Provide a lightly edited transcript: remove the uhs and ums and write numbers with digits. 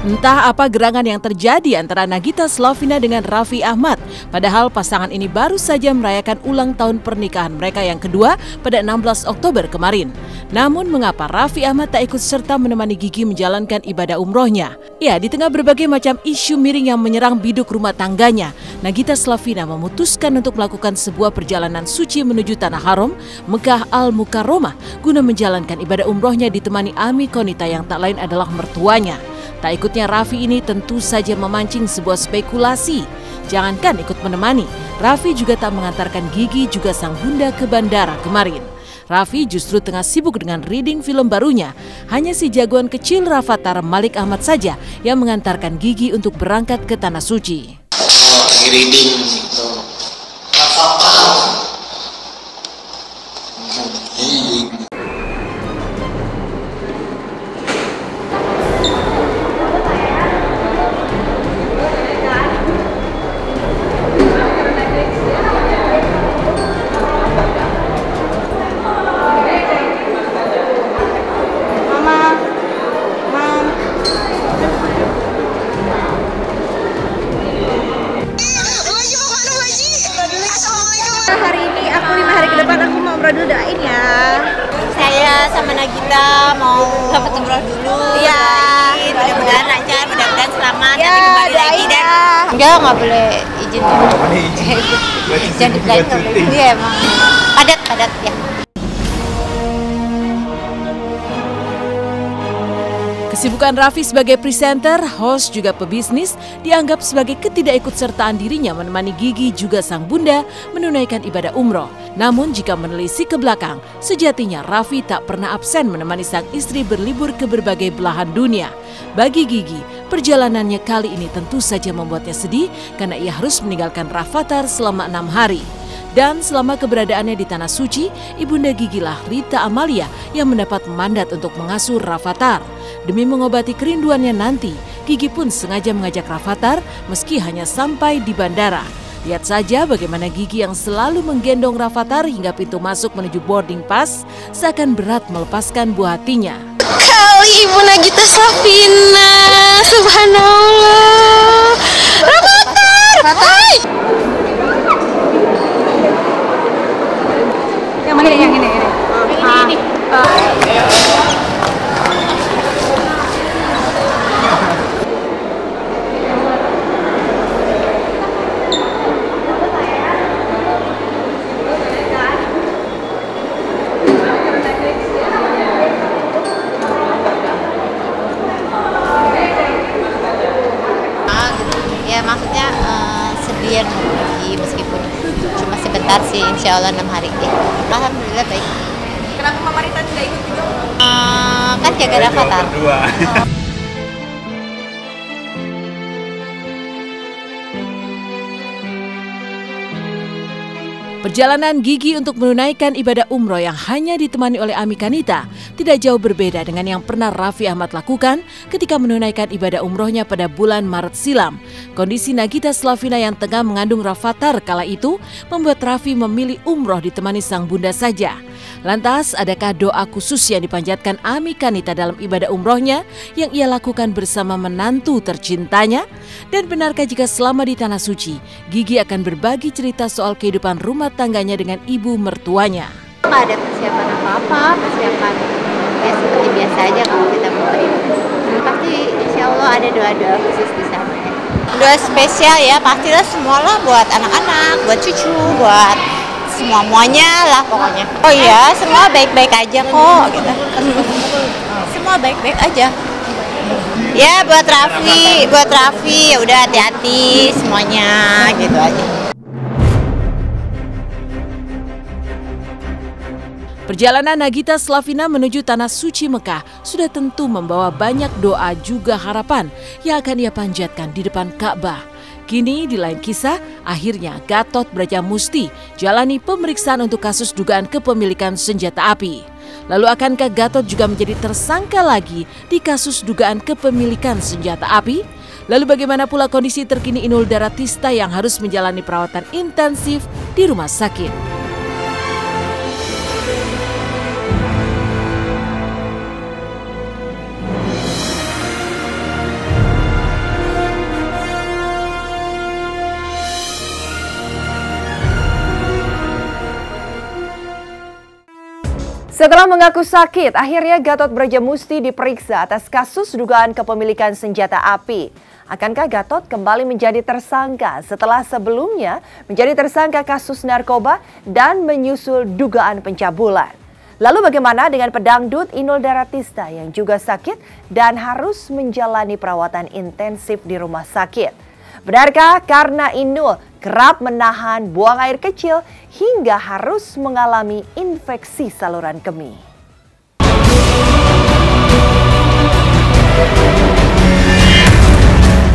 Entah apa gerangan yang terjadi antara Nagita Slavina dengan Raffi Ahmad. Padahal pasangan ini baru saja merayakan ulang tahun pernikahan mereka yang kedua pada 16 Oktober kemarin. Namun mengapa Raffi Ahmad tak ikut serta menemani Gigi menjalankan ibadah umrohnya? Ya, di tengah berbagai macam isu miring yang menyerang biduk rumah tangganya, Nagita Slavina memutuskan untuk melakukan sebuah perjalanan suci menuju Tanah Haram, Mekah Al-Mukarramah, guna menjalankan ibadah umrohnya ditemani Ami Konita yang tak lain adalah mertuanya. Tak ikutnya Raffi ini tentu saja memancing sebuah spekulasi. Jangankan ikut menemani, Raffi juga tak mengantarkan Gigi juga sang bunda ke bandara kemarin. Raffi justru tengah sibuk dengan reading film barunya. Hanya si jagoan kecil Rafatara Malik Ahmad saja yang mengantarkan Gigi untuk berangkat ke Tanah Suci. Reading Rafatara. Hari ini aku 5 hari ke depan aku mau umroh dulu, doain ya. Saya sama Nagita mau dapat umroh dulu. Iya. Mudah-mudahan lancar, mudah-mudahan selamat. Ya, nanti kembali lagi doain dan ya. nggak boleh izin. Jangan dibilang nggak boleh izin. Iya emang padat ya. Kesibukan Raffi sebagai presenter, host juga pebisnis dianggap sebagai ketidakikutsertaan dirinya menemani Gigi juga sang bunda menunaikan ibadah umroh. Namun jika menelisik ke belakang, sejatinya Raffi tak pernah absen menemani sang istri berlibur ke berbagai belahan dunia. Bagi Gigi, perjalanannya kali ini tentu saja membuatnya sedih karena ia harus meninggalkan Rafatara selama 6 hari. Dan selama keberadaannya di Tanah Suci, ibunda Gigi lah Rita Amalia yang mendapat mandat untuk mengasuh Rafatara. Demi mengobati kerinduannya nanti, Gigi pun sengaja mengajak Rafatara meski hanya sampai di bandara. Lihat saja bagaimana Gigi yang selalu menggendong Rafatara hingga pintu masuk menuju boarding pass seakan berat melepaskan buah hatinya. Kali Ibu Nagita Slavina, subhanallah. Rafatara, hai. Yang mana yang ini? Ini. Ya maksudnya sedih pergi meskipun cuma sebentar sih, insya Allah 6 hari ya. Alhamdulillah baik. Kenapa Mama Rita tidak ikut juga? Kan jaga Rafatara. Perjalanan Gigi untuk menunaikan ibadah umroh yang hanya ditemani oleh Ami Konita tidak jauh berbeda dengan yang pernah Raffi Ahmad lakukan ketika menunaikan ibadah umrohnya pada bulan Maret silam. Kondisi Nagita Slavina yang tengah mengandung Rafatara kala itu membuat Raffi memilih umroh ditemani sang bunda saja. Lantas, adakah doa khusus yang dipanjatkan Ami Konita dalam ibadah umrohnya yang ia lakukan bersama menantu tercintanya? Dan benarkah jika selama di Tanah Suci, Gigi akan berbagi cerita soal kehidupan rumah tangganya dengan ibu mertuanya? Nggak ada persiapan apa-apa, persiapan ya seperti biasa aja kalau kita mau beribadah. Pasti insya Allah ada doa-doa khusus di sana ya. Doa spesial ya, pastilah semualah buat anak-anak, buat cucu, buat semuanya lah pokoknya. Oh iya, semua baik-baik aja kok gitu. Semua baik-baik aja. Ya buat Raffi ya udah hati-hati semuanya gitu aja. Perjalanan Nagita Slavina menuju Tanah Suci Mekah sudah tentu membawa banyak doa juga harapan yang akan ia panjatkan di depan Ka'bah. Kini di lain kisah, akhirnya Gatot Brajamusti jalani pemeriksaan untuk kasus dugaan kepemilikan senjata api. Lalu akankah Gatot juga menjadi tersangka lagi di kasus dugaan kepemilikan senjata api? Lalu bagaimana pula kondisi terkini Inul Daratista yang harus menjalani perawatan intensif di rumah sakit? Setelah mengaku sakit, akhirnya Gatot Brajamusti diperiksa atas kasus dugaan kepemilikan senjata api. Akankah Gatot kembali menjadi tersangka setelah sebelumnya menjadi tersangka kasus narkoba dan menyusul dugaan pencabulan? Lalu bagaimana dengan pedangdut Inul Daratista yang juga sakit dan harus menjalani perawatan intensif di rumah sakit? Benarkah karena Inul kerap menahan buang air kecil hingga harus mengalami infeksi saluran kemih?